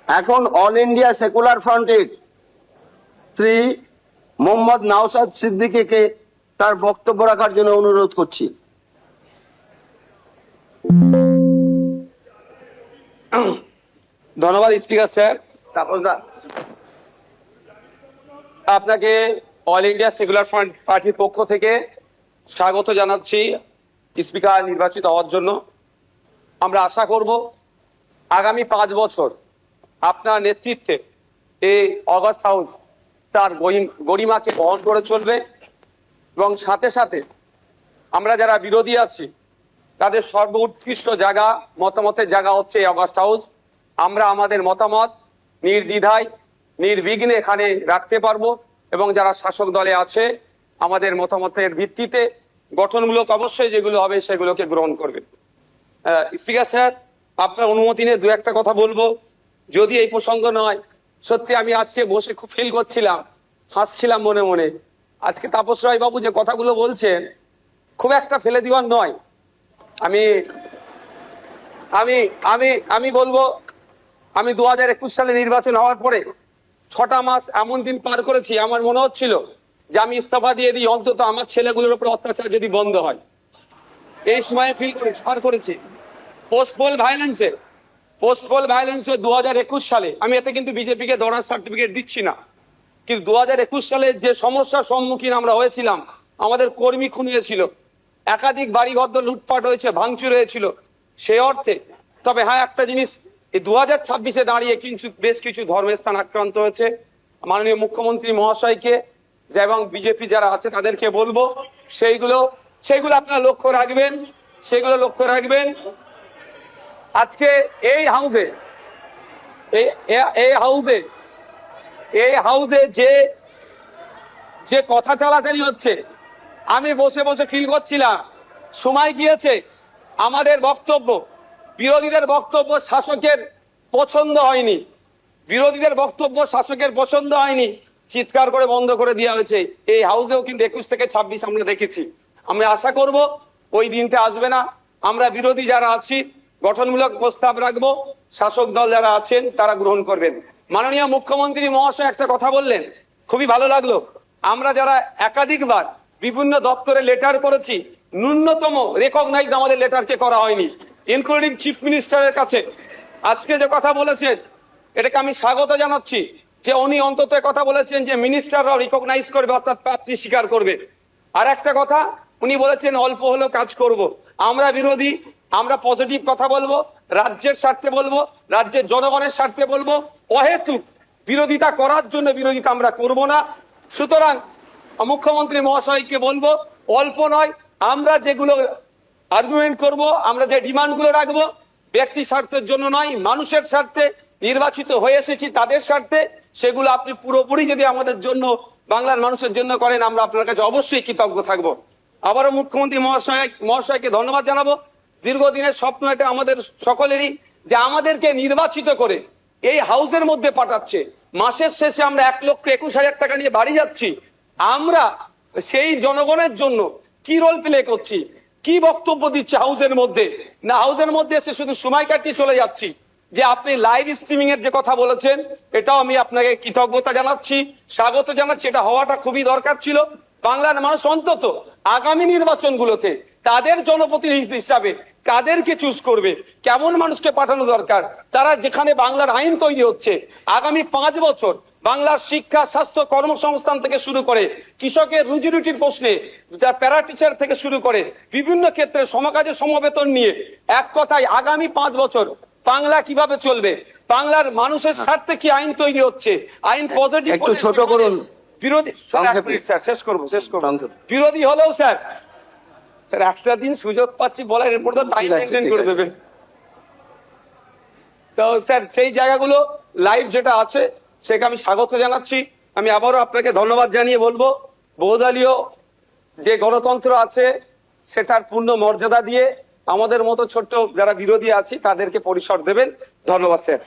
এখন all India secular ফ্রন্টের শ্রী মোহাম্মদ নওশাদ সিদ্দিকীকে তার বক্তব্য রাখার জন্য অনুরোধ করছি। ধন্যবাদ স্পিকার স্যার। তাপসদা, আপনাকে অল ইন্ডিয়া সেকুলার ফ্রন্ট পার্টির পক্ষ থেকে স্বাগত জানাচ্ছি স্পিকার নির্বাচিত হওয়ার জন্য। আমরা আশা করব আগামী 5 বছর আপনার নেতৃত্বে এই অগাস্ট হাউস তার গরিমাকে বহন করে চলবে এবং সাথে সাথে আমরা যারা বিরোধী আছি তাদের সর্বোৎকৃষ্ট জায়গা, মতামতের জায়গা হচ্ছে এই অগাস্ট হাউস। আমরা আমাদের মতামত নির্দ্বিধায় নির্বিঘ্নে এখানে রাখতে পারবো এবং যারা শাসক দলে আছে আমাদের মতামতের ভিত্তিতে গঠনমূলক অবশ্যই যেগুলো হবে সেগুলোকে গ্রহণ করবে। স্পিকার স্যার, আপনার অনুমতি নিয়ে দু একটা কথা বলবো, যদি এই প্রসঙ্গ নয়। সত্যি আমি আজকে বসে খুব ফিল করছিলাম, হাসছিলাম মনে মনে। আজকে তাপস রায় বাবু যে কথাগুলো বলছেন খুব একটা ফেলে দেওয়ার নয়। আমি আমি আমি আমি বলবো, আমি 2021 সালে নির্বাচন হওয়ার পরে 6টা মাস এমন দিন পার করেছি, আমার মনে হচ্ছিল যে আমি ইস্তফা দিয়ে দিই, অন্তত আমার ছেলেগুলোর উপর অত্যাচার যদি বন্ধ হয়। এই সময় ফিল করেছি, পার করেছি। পোস্ট পোল ভায়োলেন্সে 2021 সালে, আমি এতে কিন্তু বিজেপিকে দৌড়ার সার্টিফিকেট দিচ্ছি না, কিন্তু 2021 সালে যে সমস্যার সম্মুখীন আমরা হয়েছিলাম, আমাদের কর্মী খুন হয়েছিল, একাধিক বাড়িঘর লুটপাট হয়েছে, ভাঙচুর হয়েছিল, সেই অর্থে। তবে হ্যাঁ, একটা জিনিস, এই 2026-এ দাঁড়িয়ে কিন্তু বেশ কিছু ধর্মের স্থান আক্রান্ত হয়েছে। মাননীয় মুখ্যমন্ত্রী মহাশয়কে এবং বিজেপি যারা আছে তাদেরকে বলবো সেইগুলো আপনারা লক্ষ্য রাখবেন, সেগুলো লক্ষ্য রাখবেন। আজকে এই হাউসে যে কথা চালাচালি হচ্ছে, আমি বসে বসে ফিল করছিলাম সময় গিয়েছে আমাদের বক্তব্য, বিরোধীদের বক্তব্য শাসকের পছন্দ হয়নি, চিৎকার করে বন্ধ করে দেওয়া হয়েছে। এই হাউসেও কিন্তু 21 থেকে 26 আমরা দেখেছি। আমরা আশা করব ওই দিনটা আসবে না। আমরা বিরোধী যারা আছি গঠনমূলক প্রস্তাব রাখবো, শাসক দল যারা আছেন তারা গ্রহণ করবেন। মাননীয় মুখ্যমন্ত্রী মহাশয় একটা কথা বললেন, খুবই ভালো লাগলো। আমরা যারা একাধিকবার বিভিন্ন দপ্তরে লেটার করেছি, ন্যূনতম রেকগনাইজ আমাদের লেটারকে করা হয়নি, ইনক্লুডিং চিফ মিনিস্টারের কাছে। আজকে যে কথা বলেছেন এটাকে আমি স্বাগত জানাচ্ছি, যে উনি অন্তত কথা বলেছেন যে মিনিস্টাররাও রিকগনাইজ করবে, অর্থাৎ প্রাপ্তি স্বীকার করবে। আর একটা কথা উনি বলেছেন অল্প হলেও কাজ করব। আমরা বিরোধী, আমরা পজিটিভ কথা বলবো, রাজ্যের স্বার্থে বলবো, রাজ্যের জনগণের স্বার্থে বলবো। অহেতুক বিরোধিতা করার জন্য বিরোধিতা আমরা করব না। সুতরাং মুখ্যমন্ত্রী মহাশয়কে বলবো, অল্প নয়, আমরা যেগুলো আর্গুমেন্ট করব, আমরা যে ডিমান্ডগুলো রাখবো, ব্যক্তি স্বার্থের জন্য নয়, মানুষের স্বার্থে, নির্বাচিত হয়ে এসেছি তাদের স্বার্থে, সেগুলো আপনি পুরোপুরি যদি আমাদের জন্য, বাংলার মানুষের জন্য করেন, আমরা আপনার কাছে অবশ্যই কৃতজ্ঞ থাকবো। আবারও মুখ্যমন্ত্রী মহাশয়কে ধন্যবাদ জানাবো। দীর্ঘদিনের স্বপ্ন এটা আমাদের সকলেরই, যে আমাদেরকে নির্বাচিত করে এই হাউসের মধ্যে পাঠাচ্ছে। মাসের শেষে আমরা 1,21,000 টাকা নিয়ে বাড়ি যাচ্ছি। আমরা সেই জনগণের জন্য কি রোল প্লে করছি, কি বক্তব্য দিচ্ছে হাউসের মধ্যে? না, হাউসের মধ্যে এসে শুধু সময় কাটিয়ে চলে যাচ্ছি। যে আপনি লাইভ স্ট্রিমিং এর যে কথা বলেছেন, এটাও আমি আপনাকে কৃতজ্ঞতা জানাচ্ছি, স্বাগত জানাচ্ছি। এটা হওয়াটা খুবই দরকার ছিল। বাংলার মানুষ অন্তত আগামী নির্বাচনগুলোতে তাদের জনপ্রতিনিধি হিসাবে কাদেরকে চুজ করবে, কেমন মানুষকে পাঠানো দরকার, তারা যেখানে বাংলার আইন তৈরি হচ্ছে আগামী 5 বছর বাংলার শিক্ষা, স্বাস্থ্য, কর্মসংস্থান থেকে শুরু করে কৃষকের রুজি রুটির প্রশ্নে, প্যারা টিচার থেকে শুরু করে বিভিন্ন ক্ষেত্রে সমকাজের সমবেতন নিয়ে, এক কথায় আগামী 5 বছর বাংলা কিভাবে চলবে, বাংলার মানুষের স্বার্থে কি আইন তৈরি হচ্ছে, আইন পজিটিভ। একটু ছোট করুন। বিরোধী স্যার, শেষ করবো। বিরোধী হলেও স্যার একটা দিন সুযোগ পাচ্ছি বলার, এরপর তো টাইম মেনটেন করে দেবেন। তো স্যার সেই জায়গাগুলো লাইভ যেটা আছে সেটা আমি স্বাগত জানাচ্ছি। আমি আবারও আপনাকে ধন্যবাদ জানিয়ে বলবো, বহুদলীয় যে গণতন্ত্র আছে সেটার পূর্ণ মর্যাদা দিয়ে আমাদের মতো ছোট্ট যারা বিরোধী আছি তাদেরকে পরিসর দেবেন। ধন্যবাদ স্যার।